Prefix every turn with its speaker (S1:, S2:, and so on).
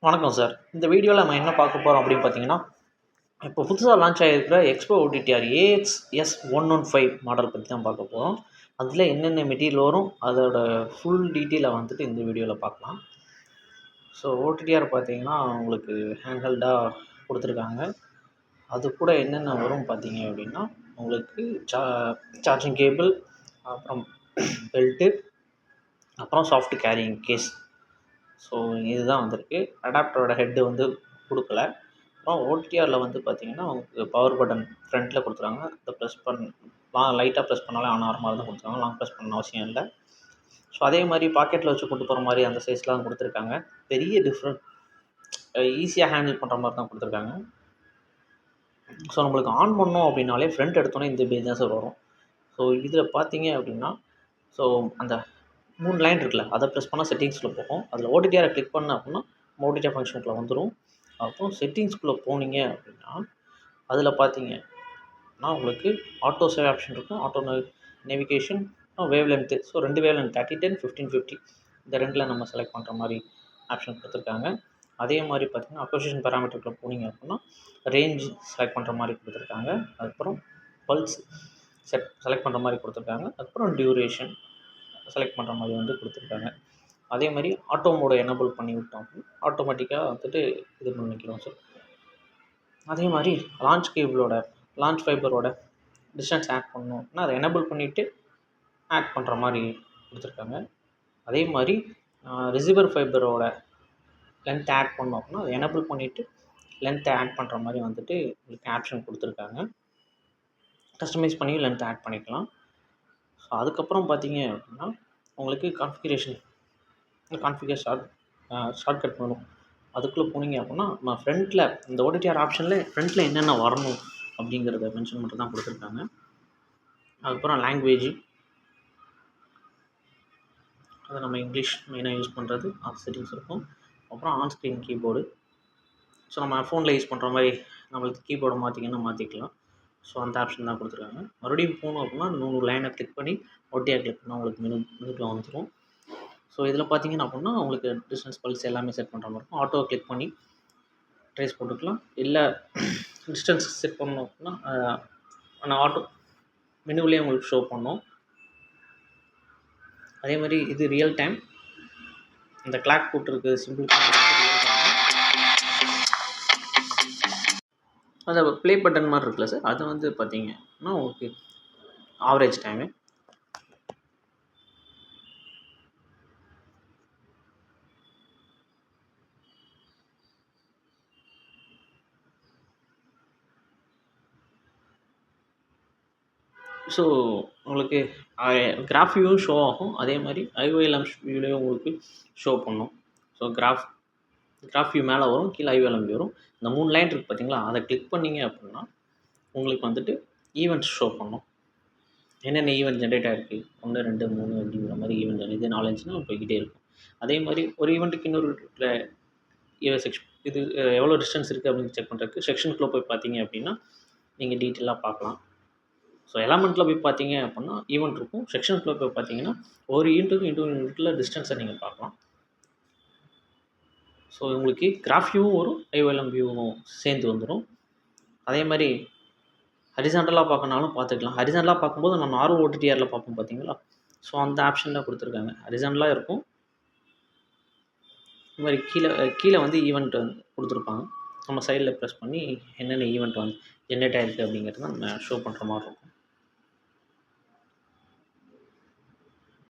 S1: வணக்கம் சார். இந்த வீடியோவில் நம்ம என்ன பார்க்க போகிறோம் அப்படின்னு பார்த்தீங்கன்னா, இப்போ புதுசாக லான்ச் ஆகியிருக்கிற எக்ஸ்போ ஓடிடிஆர் AXS 115 மாடல் பற்றி தான் பார்க்க போகிறோம். அதில் என்னென்ன மெட்டீரியல் வரும், அதோட ஃபுல் டீட்டெயிலை வந்துட்டு இந்த வீடியோவில் பார்க்கலாம். ஸோ ஓடிடிஆர் பார்த்தீங்கன்னா உங்களுக்கு ஹேண்ட்ஹெல்டாக கொடுத்துருக்காங்க. அது கூட என்னென்ன வரும் பார்த்தீங்க அப்படின்னா, உங்களுக்கு சார்ஜிங் கேபிள், அப்புறம் பெல்ட்டு, அப்புறம் சாஃப்ட் கேரியிங் கேஸ். ஸோ இதுதான் வந்திருக்கு. அடாப்டரோட ஹெட்டு வந்து கொடுக்கல. அப்புறம் ஓடிடிஆரில் வந்து பார்த்தீங்கன்னா, உங்களுக்கு பவர் பட்டன் ஃப்ரண்ட்டில் கொடுத்துருக்காங்க. அதை ப்ரெஸ் லைட்டாக ப்ரெஸ் பண்ணாலே ஆன் ஆகிற மாதிரி தான் கொடுத்துருக்காங்க. லாங் ப்ரெஸ் பண்ண அவசியம் இல்லை. ஸோ அதே மாதிரி பாக்கெட்டில் வச்சு கொண்டு போகிற மாதிரி அந்த சைஸ்லாம் கொடுத்துருக்காங்க. பெரிய டிஃப்ரெண்ட் ஈஸியாக ஹேண்டில் பண்ணுற மாதிரி தான் கொடுத்துருக்காங்க. ஸோ நம்மளுக்கு ஆன் பண்ணோம் அப்படின்னாலே ஃப்ரண்ட் எடுத்தோன்னே இந்த பேஜ் தான் சார் வரும். ஸோ இதில் பார்த்தீங்க அப்படின்னா, ஸோ அந்த 3 லைன் இருக்குல்ல, அதை ப்ரெஸ் பண்ணால் செட்டிங்ஸில் போகும். அதில் ஓடிடிஆரை கிளிக் பண்ண அப்படின்னா ஓடிடிஆர் ஃபங்க்ஷனுக்குள்ளே வந்துடும். அப்புறம் செட்டிங்ஸ்குள்ளே போனீங்க அப்படின்னா, அதில் பார்த்தீங்கன்னா உங்களுக்கு ஆட்டோ சேவ் ஆப்ஷன் இருக்கும். Auto navigation, wave length. So 2 wave length 3010, 1550 இந்த 2ல் நம்ம செலக்ட் பண்ணுற மாதிரி ஆப்ஷன் கொடுத்துருக்காங்க. அதே மாதிரி பார்த்தீங்கன்னா, அக்விசிஷன் பேராமீட்டருக்குள்ளே போனீங்க அப்படின்னா ரேஞ்ச் செலக்ட் பண்ணுற மாதிரி கொடுத்துருக்காங்க. அதுக்கப்புறம் பல்ஸ் செலக்ட் பண்ணுற மாதிரி கொடுத்துருக்காங்க. அதுக்கப்புறம் டியூரேஷன் செலக்ட் பண்ணுற மாதிரி வந்து கொடுத்துருக்காங்க. அதே மாதிரி ஆட்டோ மோடை எனேபிள் பண்ணி விட்டோம் அப்படின்னா ஆட்டோமேட்டிக்காக வந்துட்டு இது பண்ணிக்கிறோம் சார். அதே மாதிரி லான்ச் ஃபைபரோட டிஸ்டன்ஸ் ஆட் பண்ணணும் அப்படின்னா அதை எனேபிள் பண்ணிவிட்டு ஆட் பண்ணுற மாதிரி கொடுத்துருக்காங்க. அதே மாதிரி ரிசீவர் ஃபைபரோட லென்த் ஆட் பண்ணோம் அப்படின்னா அதை எனேபிள் பண்ணிவிட்டு லென்த்தை ஆட் பண்ணுற மாதிரி வந்துட்டு உங்களுக்கு ஆப்ஷன் கொடுத்துருக்காங்க. கஸ்டமைஸ் பண்ணி லென்த் ஆட் பண்ணிக்கலாம். ஸோ அதுக்கப்புறம் பார்த்தீங்க அப்படின்னா உங்களுக்கு கான்ஃபிகர் ஷார்ட்கட் வரும். அதுக்குள்ளே போனீங்க அப்படின்னா நம்ம ஃப்ரண்ட்டில் இந்த ஓடிடிஆர் ஆப்ஷனில் ஃப்ரண்ட்டில் என்னென்ன வரணும் அப்படிங்கிறத மென்ஷன் மட்டும் தான் கொடுத்துருக்காங்க. அதுக்கப்புறம் லாங்குவேஜ், அதை நம்ம இங்கிலீஷ் மெயினாக யூஸ் பண்ணுறது அது செட்டிங்ஸ் இருக்கும். அப்புறம் ஆன் ஸ்க்ரீன் கீபோர்டு. ஸோ நம்ம ஃபோனில் யூஸ் பண்ணுற மாதிரி நம்மளுக்கு கீபோர்டை மாற்றிக்கலாம். ஸோ அந்த ஆப்ஷன் தான் கொடுத்துருக்காங்க. மறுபடியும் போகணும் அப்படின்னா அந்த 3 லைனை கிளிக் பண்ணி ஓடிடிஆர் கிளிக் பண்ணால் உங்களுக்கு மெனுக்குள்ள வந்துடும். ஸோ இதில் பார்த்தீங்கன்னா அப்படின்னா உங்களுக்கு டிஸ்டன்ஸ் பல்ஸ் எல்லாமே செட் பண்ணுற மாதிரி இருக்கும். ஆட்டோ கிளிக் பண்ணி ட்ரேஸ் போட்டுக்கலாம். இல்லை டிஸ்டன்ஸ் செட் பண்ணணும் அப்படின்னா ஆனால் ஆட்டோ மெனுவிலே உங்களுக்கு ஷோ பண்ணோம். அதே மாதிரி இது ரியல் டைம். இந்த கிளாக் போட்டிருக்கு சிம்பிள் அந்த ப்ளே பட்டன் மாதிரி இருக்குல்ல சார், அது வந்து பார்த்தீங்கன்னா உங்களுக்கு ஆவரேஜ் டைமு. ஸோ உங்களுக்கு கிராஃப் வியூவும் ஷோ ஆகும். அதே மாதிரி ஐஓஎல்எம் வியூலையும் உங்களுக்கு ஷோ பண்ணும். ஸோ கிராஃப் வியூ மேலே வரும், கீழே ஐஓஎல்எம் வியூ வரும். இந்த 3 லைன் இருக்குது பார்த்தீங்களா, அதை கிளிக் பண்ணிங்க அப்படின்னா உங்களுக்கு வந்துட்டு ஈவெண்ட்ஸ் ஷோ பண்ணும். என்னென்ன ஈவெண்ட் ஜென்ரேட் ஆகிருக்கு 1 2 3 அப்படிங்கிற மாதிரி ஈவெண்ட் இது 4 5 போய்கிட்டே இருக்கும். அதே மாதிரி ஒரு ஈவெண்ட்டுக்கு இன்னொரு இது எவ்வளோ டிஸ்டன்ஸ் இருக்குது அப்படின்னு செக் பண்ணுறதுக்கு செக்ஷனுக்குள்ளே போய் பார்த்தீங்க அப்படின்னா நீங்கள் டீட்டெயிலாக பார்க்கலாம். ஸோ எலமெண்ட்டில் போய் பார்த்தீங்க அப்படின்னா ஈவெண்ட் இருக்கும். செக்ஷனுக்குள்ளே போய் பார்த்தீங்கன்னா ஒரு யூனிட்டில் டிஸ்டன்ஸை நீங்கள் பார்க்கலாம். ஸோ உங்களுக்கு கிராஃப் வியூவும் வரும், ஐஓஎல்எம் வியூவும் சேர்ந்து வந்துடும். அதே மாதிரி ஹரிசாண்டலாக பார்க்கனாலும் பார்த்துக்கலாம். ஹரிசாண்டலாக பார்க்கும்போது நம்ம நார்மல் ஓடிடிஆரில் பார்ப்போம் பார்த்தீங்களா, ஸோ அந்த ஆப்ஷனில் கொடுத்துருக்காங்க. ஹரிசாண்டலாக இருக்கும். இது மாதிரி கீழே வந்து ஈவெண்ட் வந்து கொடுத்துருப்பாங்க. நம்ம சைடில் ப்ரெஸ் பண்ணி என்னென்ன ஈவெண்ட் வந்து ஜென்ரேட் ஆகிருக்கு அப்படிங்கிறது நம்ம ஷோ பண்ணுற மாதிரி இருக்கும்.